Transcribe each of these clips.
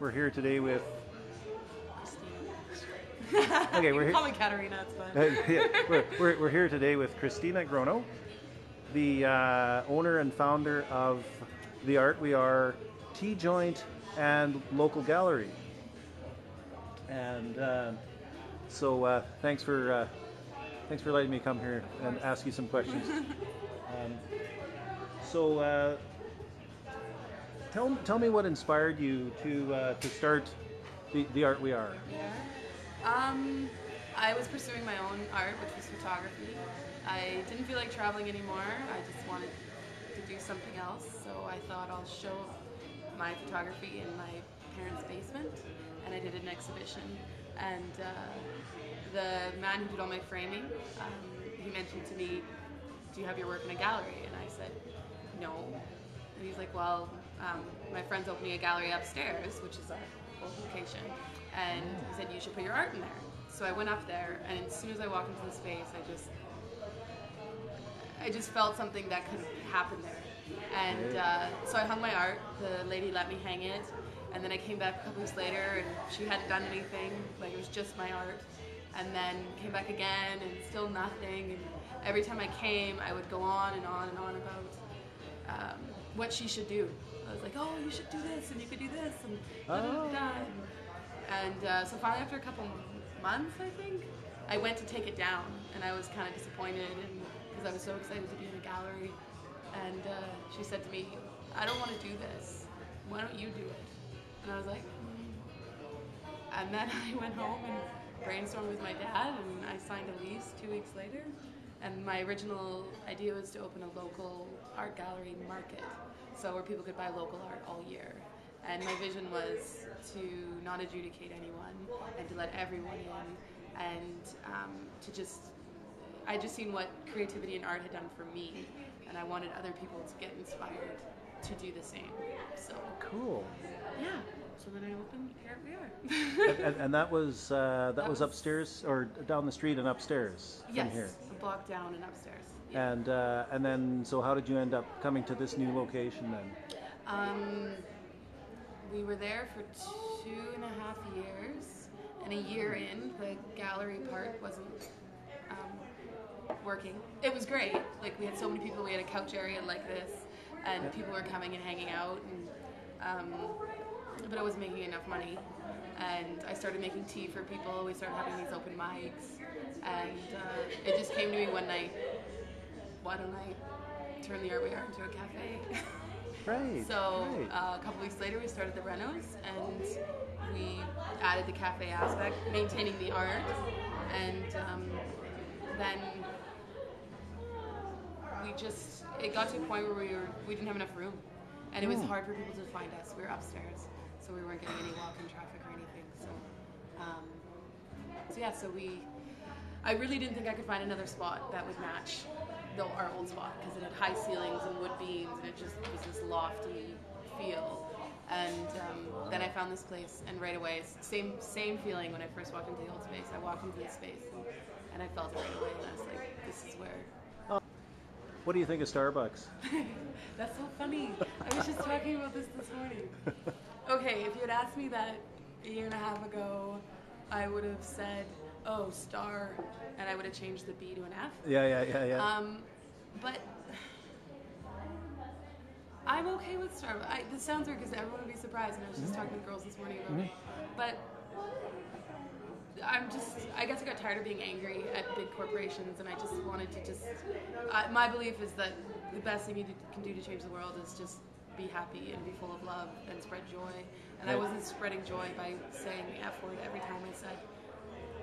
we're here today with. Christina. Okay, You we're can here. call me Katerina, it's fine. Yeah, we're here today with Christina Grono, the owner and founder of The Art We Are, Tea Joint, and Local Gallery. And thanks for letting me come here and ask you some questions. So tell me what inspired you to start the Art We Are. I was pursuing my own art, which was photography. I didn't feel like traveling anymore. I just wanted to do something else, so I thought I'll show my photography in my parents' basement, and I did an exhibition. And the man who did all my framing, he mentioned to me, "Do you have your work in a gallery?" And I said, "No." And he's like, "Well, my friend's opening a gallery upstairs, which is our old location, and he said you should put your art in there." So I went up there, and as soon as I walked into the space, I just felt something that could happen there. And so I hung my art. The lady let me hang it, and then I came back a couple weeks later, and she hadn't done anything. Like, it was just my art. And then came back again, and still nothing. And every time I came, I would go on and on and on about what she should do. I was like, "Oh, you should do this, and you could do this," and da da da. And so finally, after a couple months, I think, I went to take it down, and I was kind of disappointed, and because I was so excited to be in a gallery. And she said to me, "I don't want to do this. Why don't you do it?" And I was like, And then I went home and brainstormed with my dad, and I signed a lease 2 weeks later. And my original idea was to open a local art gallery market, so where people could buy local art all year. And my vision was to not adjudicate anyone and to let everyone in, and I just seen what creativity and art had done for me, and I wanted other people to get inspired to do the same. So Cool. yeah. So then I opened Here We Are. And that was upstairs or down the street and upstairs from Yes, here. a block down and upstairs. Yeah. And then so how did you end up coming to this new location then? We were there for 2.5 years, and a year in, the gallery part wasn't working. It was great. Like, we had so many people. We had a couch area like this, and people were coming and hanging out, and but I wasn't making enough money. And I started making tea for people. We started having these open mics, and it just came to me one night, why don't I turn the Art We Are into a cafe? Right. So right. a couple weeks later, we started the Renos, and we added the cafe aspect, maintaining the art, and then it got to a point where we didn't have enough room, and it was hard for people to find us. We were upstairs, so we weren't getting any walk-in traffic or anything. So I really didn't think I could find another spot that would match our old spot, because it had high ceilings and wood beams, and it just was this lofty feel. And then I found this place, and right away, same feeling when I first walked into the old space. I walked into this space, and I felt it right away, and I was like, this is where. What do you think of Starbucks? That's so funny. I was just talking about this morning. Okay, if you had asked me that a year and a half ago, I would have said, "Oh, Star," and I would have changed the B to an F. Yeah. But I'm okay with Starbucks. This sounds weird because everyone would be surprised, and I was just talking with girls this morning about it. But I guess I got tired of being angry at big corporations, and I just wanted to my belief is that the best thing you can do to change the world is just be happy and be full of love and spread joy. And I wasn't spreading joy by saying the F word every time I said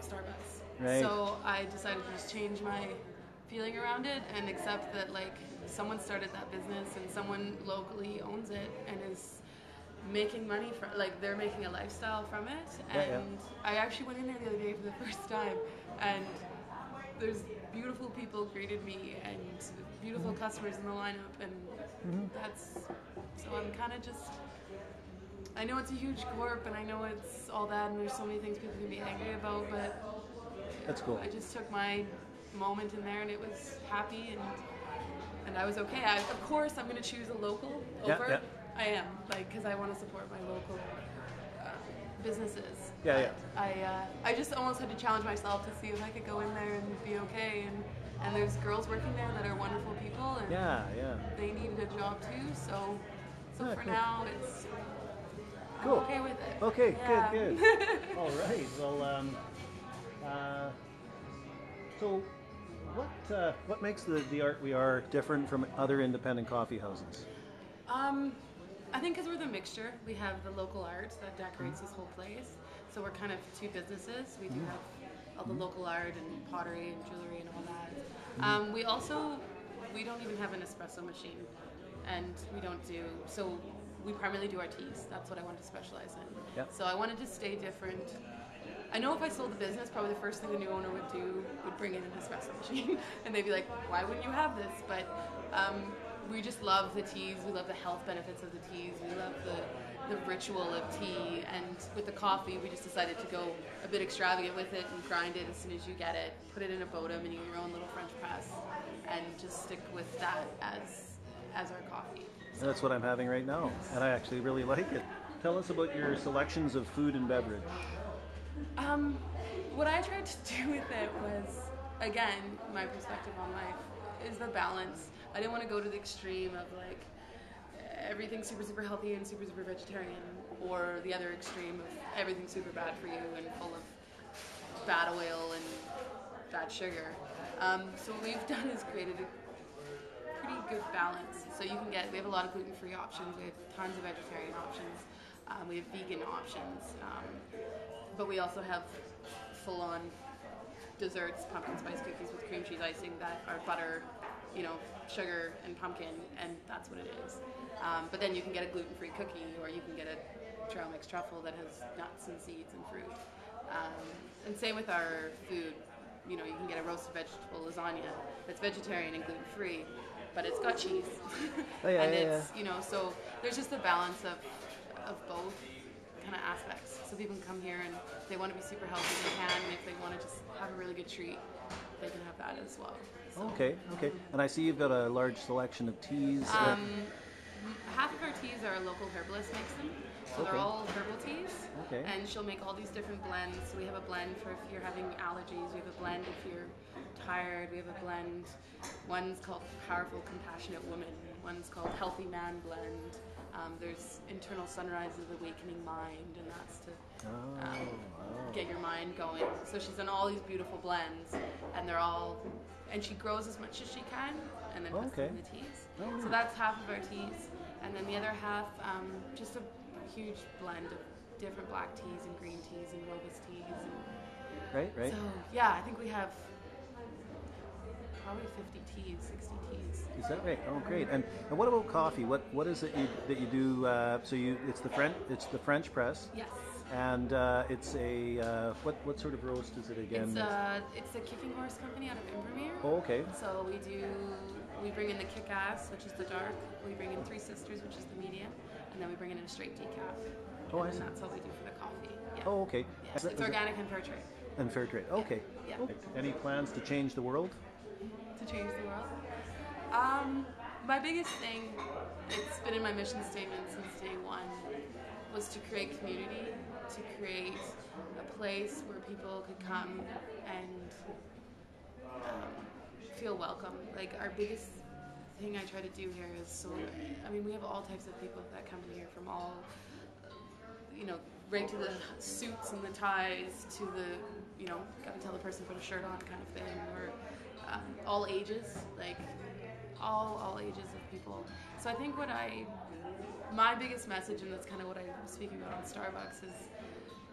Starbucks. Right. So I decided to just change my feeling around it and accept that, like, someone started that business and someone locally owns it and is making money from, like, they're making a lifestyle from it. And I actually went in there the other day for the first time, and there's beautiful people greeted me and beautiful customers in the lineup, and so I'm kind of just, I know it's a huge corp, and I know it's all that, and there's so many things people can be angry about, but That's cool. I just took my moment in there, and it was happy, and I was okay. Of course, I'm going to choose a local over. Yeah. I am, like, because I want to support my local businesses. Yeah, I just almost had to challenge myself to see if I could go in there and be okay. And there's girls working there that are wonderful people, and yeah. they needed a job too. So Ah, for cool. now, it's I'm Cool. okay with it. Okay, Yeah. good. All right. Well, so what makes the Art We Are different from other independent coffee houses? I think because we're the mixture, we have the local art that decorates this whole place. So we're kind of two businesses. We do have all the local art and pottery and jewelry and all that. We don't even have an espresso machine, and we primarily do our teas. That's what I wanted to specialize in. Yep. So I wanted to stay different. I know if I sold the business, probably the first thing the new owner would do would bring in an espresso machine, and they'd be like, "Why wouldn't you have this?" But we just love the teas. We love the health benefits of the teas. We love the ritual of tea. And with the coffee, we just decided to go a bit extravagant with it and grind it as soon as you get it. Put it in a Bodum and you get your own little French press, and just stick with that as our coffee. And that's what I'm having right now, and I actually really like it. Tell us about your selections of food and beverage. What I tried to do with it was, again, my perspective on life is the balance. I didn't want to go to the extreme of like everything super, super healthy and super, super vegetarian, or the other extreme of everything super bad for you and full of bad oil and bad sugar. So what we've done is created a pretty good balance. So we have a lot of gluten-free options, we have tons of vegetarian options, we have vegan options, but we also have full-on desserts, pumpkin spice cookies with cream cheese icing that are butter, sugar and pumpkin, and that's what it is. But then you can get a gluten-free cookie, or you can get a trail mix truffle that has nuts and seeds and fruit. And same with our food. You can get a roasted vegetable lasagna that's vegetarian and gluten-free, but it's got cheese. Oh, yeah, and yeah, it's, so there's just a balance of both kind of aspects. So people can come here and if they want to be super healthy, they can, and if they want to just have a really good treat, they can have that as well. So, Okay. And I see you've got a large selection of teas. half of our teas our local herbalist makes them. So Okay. they're all herbal teas. Okay. And she'll make all these different blends. So we have a blend for if you're having allergies. We have a blend if you're tired. We have a blend. One's called Powerful Compassionate Woman. One's called Healthy Man Blend. There's Internal Sunrise of the Awakening Mind, and that's to get your mind going. So she's done all these beautiful blends, and and she grows as much as she can, and then puts them in the teas. Oh, So that's half of our teas, and then the other half, just a huge blend of different black teas and green teas and robust teas. And Right. so yeah, I think we have probably 50 teas, 60 teas. Is that right? Oh, great. And what about coffee? What is it that you do? It's the French press. Yes. And it's a what sort of roast is it again? It's the Kicking Horse Company out of Invermere. Oh, okay. So we bring in the Kick-Ass, which is the dark. We bring in Three Sisters, which is the medium, and then we bring in a straight decaf. Oh, I and see. that's what we do for the coffee. Yeah. Oh, okay. Yeah. Is that- It's is it- organic and fair trade. And fair trade. Okay. Yeah. Okay. Any plans to change the world? To change the world. My biggest thing, it's been in my mission statement since day one, was to create community, to create a place where people could come and feel welcome. Like our biggest thing I try to do here is we have all types of people that come in here from all, right to the suits and the ties to the, gotta tell the person to put a shirt on kind of thing, or all ages, like all ages of people. So I think my biggest message, and that's kind of what I was speaking about on Starbucks, is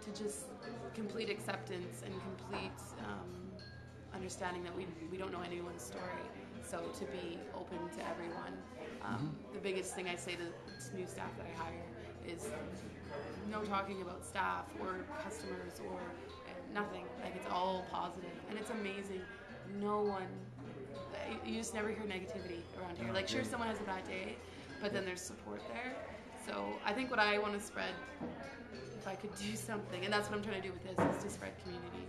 to just complete acceptance and complete understanding that we don't know anyone's story. So to be open to everyone. The biggest thing I say to new staff that I hire is no talking about staff or customers or nothing. Like, it's all positive, and it's amazing. No one, you just never hear negativity around here. Like, sure, someone has a bad day, but then there's support there. So I think what I want to spread, if I could do something, and that's what I'm trying to do with this, is to spread community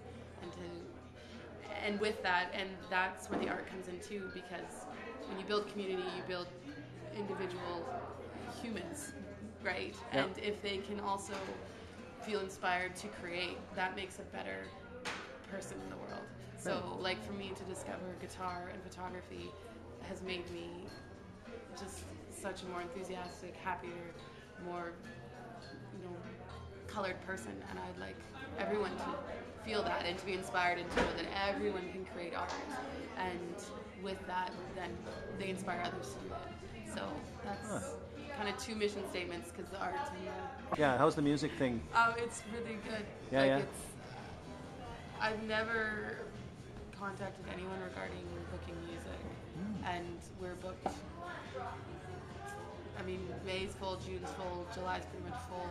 and with that, and that's where the art comes in too, because when you build community, you build individual humans, right? Yeah. And if they can also feel inspired to create, that makes a better person in the world. So like for me to discover guitar and photography has made me just such a more enthusiastic, happier, more, you know, colored person, and I'd like everyone to feel that and to be inspired and to know that everyone can create art, and with that then they inspire others to do it. So that's kind of two mission statements, because the art and the Yeah, how's the music thing? it's really good. Yeah, like yeah. I've never contacted anyone regarding booking music, and we're booked. I mean, May's full, June's full, July's pretty much full,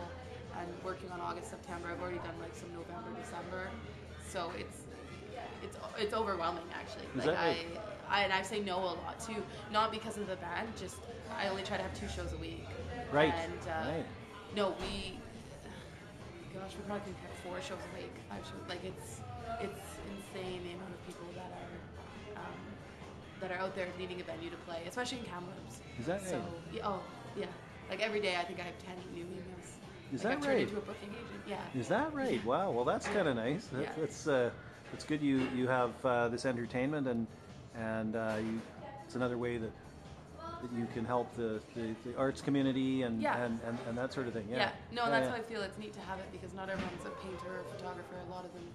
and working on August, September. I've already done like some November, December, so it's overwhelming actually. Is Like that right? and I say no a lot too, not because of the band. Just I only try to have 2 shows a week. Right. And Right. no, gosh, we probably can have 4 shows a week. 5 shows. Like it's insane the amount of people that are out there needing a venue to play, especially in Kamloops. Is that So, right? yeah. Like every day, I think I have 10 new emails. Is like that I've turned right? into a booking agent. Yeah. Is that right? Wow. Well, that's kind of nice. Yeah. It's good you have this entertainment and it's another way that you can help the arts community and that sort of thing. Yeah. No, and that's why I feel it's neat to have it, because not everyone's a painter or photographer. A lot of them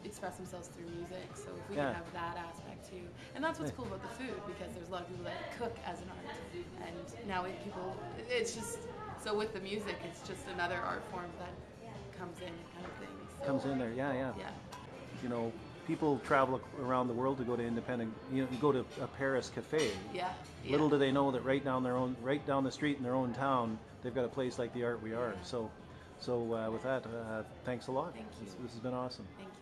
express themselves through music. So if we can have that aspect too, and that's what's cool about the food, because there's a lot of people that cook as an art, and now it's just so with the music, it's just another art form that comes in, kind of thing. So, Comes in there. Yeah. Yeah. You know, people travel around the world to go to independent. You go to a Paris cafe. Yeah. Little do they know that right down the street in their own town, they've got a place like the Art We Are. So with that, thanks a lot. Thank you. This has been awesome. Thank you.